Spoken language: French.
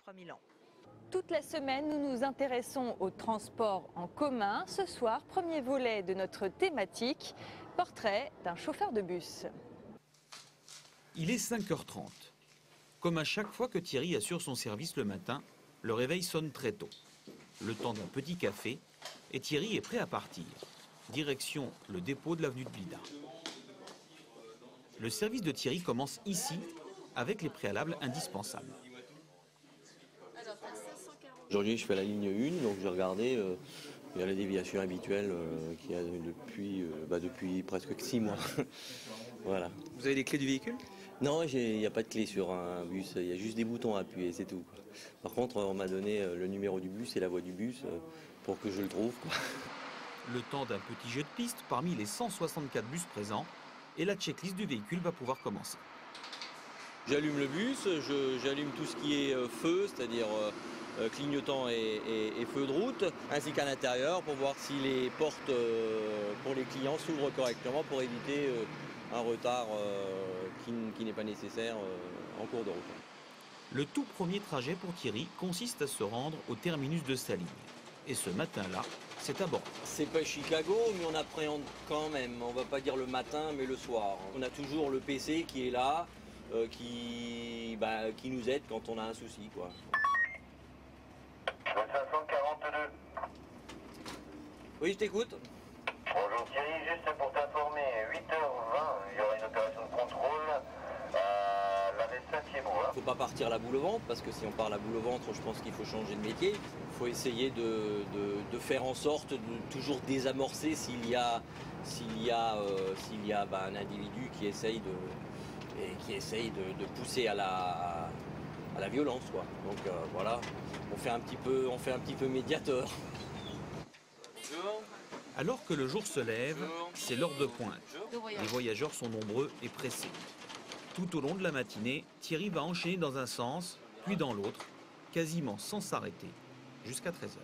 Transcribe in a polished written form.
3000 ans. Toute la semaine, nous nous intéressons au transport en commun. Ce soir, premier volet de notre thématique, portrait d'un chauffeur de bus. Il est 5h30. Comme à chaque fois que Thierry assure son service le matin, le réveil sonne très tôt. Le temps d'un petit café et Thierry est prêt à partir. Direction le dépôt de l'avenue de Blida. Le service de Thierry commence ici avec les préalables indispensables. Aujourd'hui, je fais la ligne 1, donc j'ai regardé, il y a la déviation habituelle qu'il y a depuis presque 6 mois. Voilà. Vous avez les clés du véhicule? Non, il n'y a pas de clé sur un bus, il y a juste des boutons à appuyer, c'est tout. Par contre, on m'a donné le numéro du bus et la voie du bus pour que je le trouve. Le temps d'un petit jeu de piste parmi les 164 bus présents et la checklist du véhicule va pouvoir commencer. J'allume le bus, j'allume tout ce qui est feu, c'est-à-dire clignotant et feu de route, ainsi qu'à l'intérieur pour voir si les portes pour les clients s'ouvrent correctement pour éviter un retard qui n'est pas nécessaire en cours de route. Le tout premier trajet pour Thierry consiste à se rendre au terminus de sa ligne. Et ce matin-là, c'est à bord. C'est pas Chicago, mais on appréhende quand même. On va pas dire le matin, mais le soir. On a toujours le PC qui est là, qui nous aide quand on a un souci, quoi. 542. Oui, je t'écoute. Bonjour Thierry, juste pour t'informer, 8h20, il y aura une opération de contrôle à l'arrêt Saint-Thiébaut. Faut pas partir la boule au ventre, parce que si on part la boule au ventre, je pense qu'il faut changer de métier. Il faut essayer de faire en sorte de toujours désamorcer s'il y a un individu qui essaye de pousser à la violence, quoi. Donc voilà, on fait un petit peu médiateur. Alors que le jour se lève, c'est l'heure de pointe. Les voyageurs sont nombreux et pressés. Tout au long de la matinée, Thierry va enchaîner dans un sens, puis dans l'autre, quasiment sans s'arrêter, jusqu'à 13h.